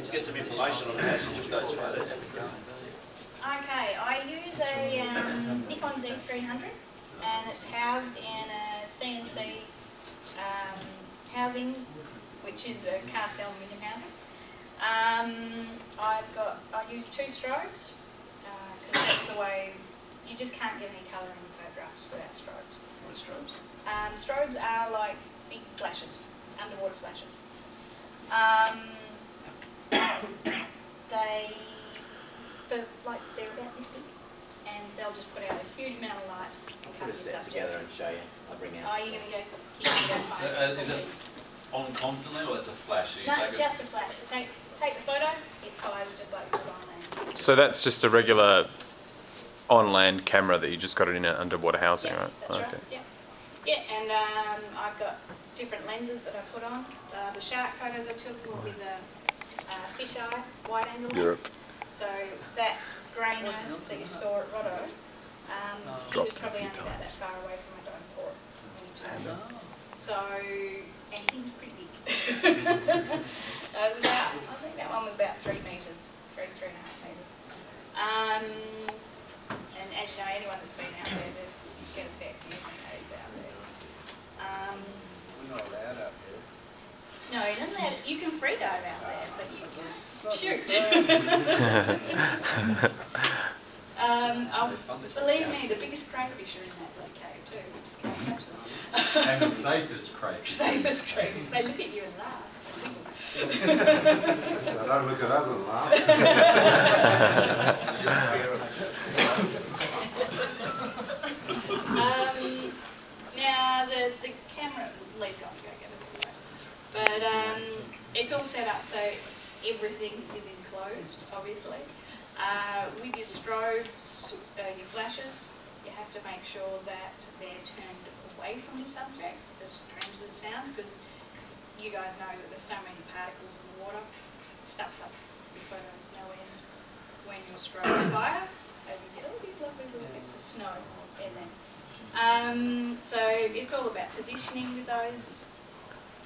get some information on how to use those photos. Okay, I use a Nikon D300 and it's housed in a CNC housing, which is a cast aluminium housing. I use 2 strobes because that's the way, you just can't get any colour in the photographs without strobes. What are strobes? Strobes are like big flashes, underwater flashes. They're about this big, and they'll just put out a huge amount of light and cover Put a your set subject. together and show you. I'll bring out. Oh, you're going to go find Is it on constantly, or it's a flash? So you no, take just a flash. Take the photo, it fires just like you put on land. So that's just a regular on-land camera that you just got it in an underwater housing, Yeah, right? that's okay. right. Yeah. Yeah, and I've got different lenses that I put on. The shark photos I took were with a fisheye wide-angle lens. So that greyness that you saw at Roddo, he was probably only about that far away from my dome port when you turned it. So, and he was pretty big. It was about, I think that one was about 3 metres, 3 to 3.5 metres. And as you know, anyone that's been out there, you get a fair few caves out there. We're not allowed up here. No, you're not allowed. You can free dive out there, but you can shoot. Believe me, the biggest crayfish are in that blood cave too. You just can't touch them. And the safest crayfish. Safest crayfish. They look at you and laugh. They don't look at us and laugh. Now the camera, Lee's got to go get it. But it's all set up so everything is enclosed, obviously. With your strobes, your flashes, you have to make sure that they're turned away from the subject, as strange as it sounds, because you guys know that there's so many particles in the water. It stuffs up your photos no end. When your strobes fire, and you get all these lovely little bits of snow in there. So it's all about positioning with those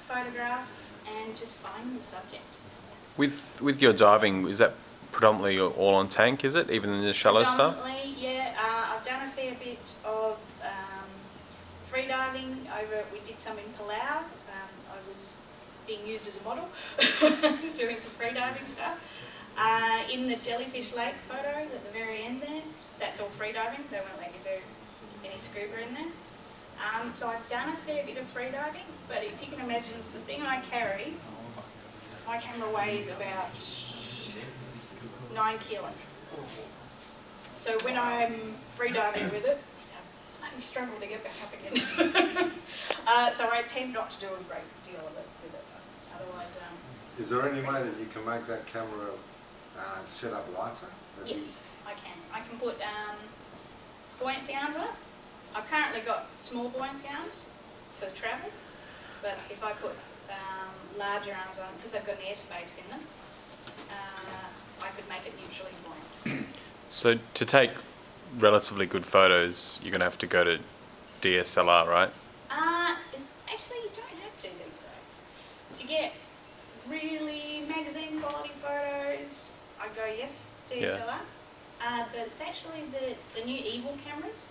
photographs and just finding the subject. With your diving, is that predominantly all on tank, is it? Even in the shallow stuff? Predominantly, yeah. I've done a fair bit of free diving over, we did some in Palau. I was being used as a model, doing some free diving stuff. In the Jellyfish Lake photos at the very end there, that's all free diving. They won't let you do any scuba in there. So I've done a fair bit of free diving, but if you can imagine, the thing I carry, my camera weighs about 9 kilos. So when I'm free diving with it, it's a bloody struggle to get back up again. So I tend not to do a great deal of it with it. Otherwise, Is there any way that you can make that camera set up lighter? yes, I can. I can put buoyancy arms on it. I've currently got small buoyancy arms for travel, but if I put larger arms on, because they've got an airspace in them, I could make it neutrally buoyant. So to take relatively good photos, you're going to have to go to DSLR, right? Actually, you don't have to these days. To get really magazine quality photos, I go yes, DSLR. Yeah. But it's actually the new evil cameras,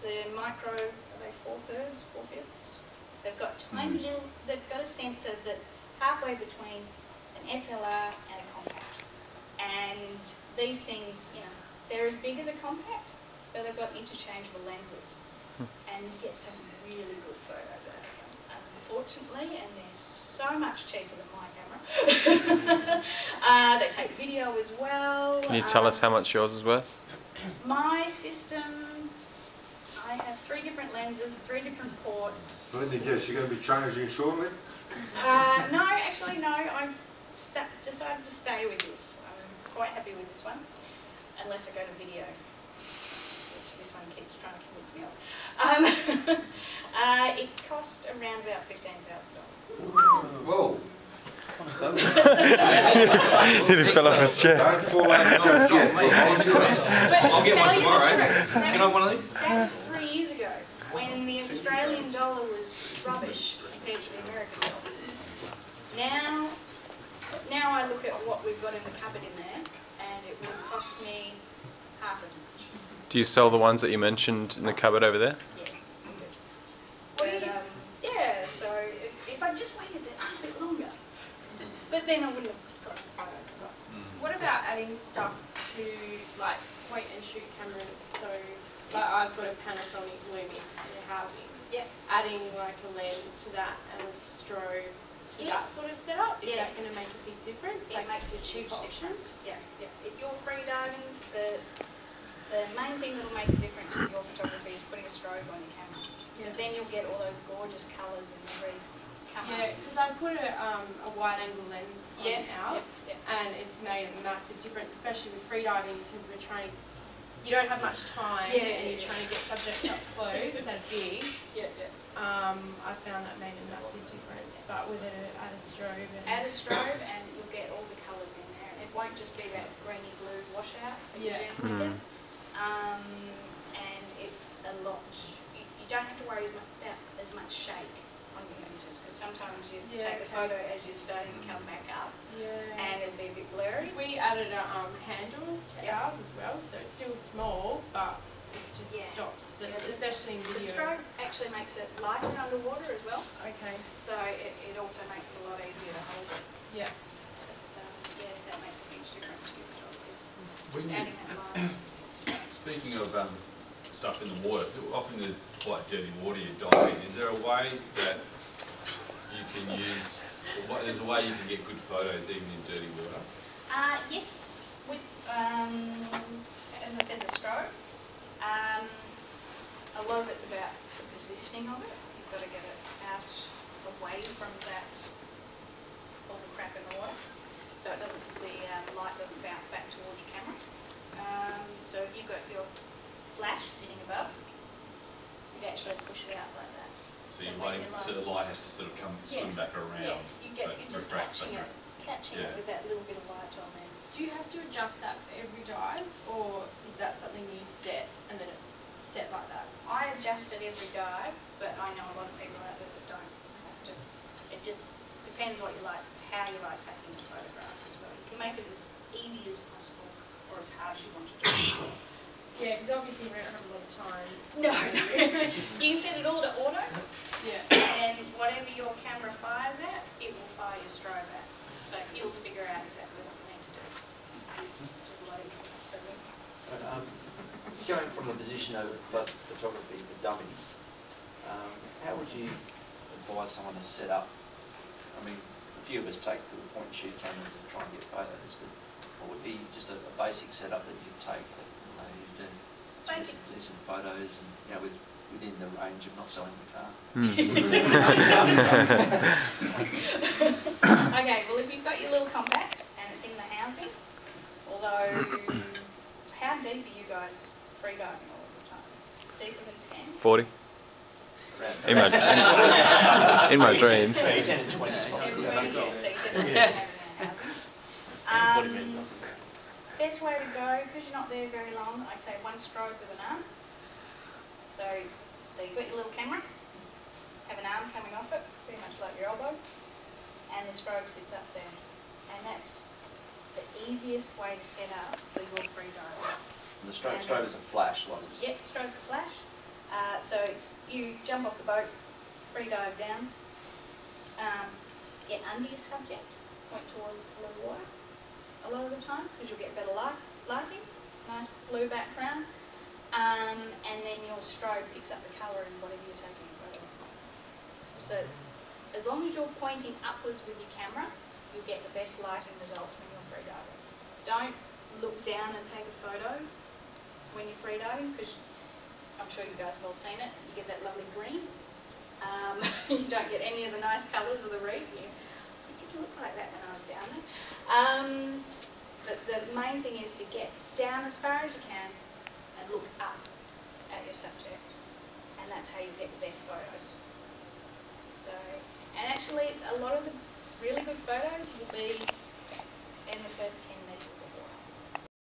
the micro, are they 4/5? They've got tiny little, they've got a sensor that's halfway between an SLR and a compact. And these things, you know, they're as big as a compact, but they've got interchangeable lenses. And you get some really good photos out of them, unfortunately, and they're so much cheaper than my camera. They take video as well. Can you tell us how much yours is worth? My system, I have 3 different lenses, 3 different ports. Let me guess, you're going to be changing shortly? No, actually no, I decided to stay with this. I'm quite happy with this one, unless I go to video, which this one keeps trying to convince me of. It cost around about $15,000. Whoa! He fell off his chair. Don't fall out just yet. I'll get one tomorrow. Can I have one of these? That was 3 years ago, when the Australian dollar was rubbish compared to the American dollar. Now, now I look at what we've got in the cupboard in there, and it will cost me half as much. Do you sell the ones that you mentioned in the cupboard over there? Yeah, we do. But, yeah, so if I just waited a little bit longer, but then I wouldn't have got the photos I got. What about adding stuff to like point and shoot cameras? So like I've got a Panasonic Lumix in a housing. Yeah. Adding like a lens to that and a strobe to that sort of setup, is that going to make a big difference? It makes a huge difference. Yeah, yeah. If you're free diving, the main thing that will make a difference with your photography is putting a strobe on your camera. Because then you'll get all those gorgeous colours and every come up. Yeah, because I put a wide angle lens on ours, and it's made a massive difference, especially with free diving, because we're trying. You don't have much time, and you're trying to get subjects up close. They're big. I found that made a massive difference. But with add a strobe. Add a strobe, and you'll get all the colours in there. It won't just be that greeny blue washout that you generally get. And it's a lot. You don't have to worry about as much shake on your images, because sometimes you take a photo as you're starting to come back up, and it'll be a bit blurry. We added a handle to ours as well, so it's still small, but it just stops, especially in video. The strobe actually makes it lighter underwater as well. Okay. So it also makes it a lot easier to hold it. Yeah. That makes a huge difference to your photographers. Just When adding that line. Speaking of stuff in the water, so often there's quite dirty water you're diving. Is there a way that you can use, there's a way you can get good photos even in dirty water? Yes, with, as I said, the strobe. A lot of it's about the positioning of it. You've got to get it out away from that, all the crap in the water, so it doesn't, the light doesn't bounce back towards your camera. So if you've got your flash sitting above, you can actually push it out like that. So you're waiting, so the light has to sort of come swim back around. Yeah, you're just catching it with that little bit of light on there. Do you have to adjust that for every dive, or is that something you set and then it's set like that? I adjust it every dive, but I know a lot of people out there that don't have to. It just depends what you like, how you like taking the photographs as well. You can make it as easy as possible or as hard as you want to do it. Yeah, because obviously we don't have a lot of time. No. You can set it all to auto. Yeah. And whatever your camera fires at, it will fire your strobe at. So you'll figure out exactly what you need to do. Which is a lot easier for me. Going from the position of photography for dummies, how would you advise someone to set up? I mean, a few of us take the point and shoot cameras and try and get photos, but what would be just a basic setup that you'd take that you'd do some photos and within the range of not selling the car? Okay, well if you've got your little compact and it's in the housing, although how deep are you guys freediving all the time? Deeper than 10? 40. In my dreams. 10 and 20. Best way to go, because you're not there very long, I'd say one strobe with an arm. So you've got your little camera, have an arm coming off it, pretty much like your elbow, and the strobe sits up there. And that's the easiest way to set up for your free diving. And the strobe is a flash, like. Yep, strobe's a flash. So you jump off the boat, free dive down, get under your subject, point towards the blue water a lot of the time, because you'll get better lighting, nice blue background, and then your strobe picks up the colour in whatever you're taking a photo of. So as long as you're pointing upwards with your camera, you'll get the best lighting results when you're free diving. Don't look down and take a photo when you're free diving, because I'm sure you guys have all seen it, you get that lovely green. You don't get any of the nice colours of the reef. It didn't look like that when I was down there. But the main thing is to get down as far as you can and look up at your subject, and that's how you get the best photos. So, and actually a lot of the really good photos will be in the first 10 metres of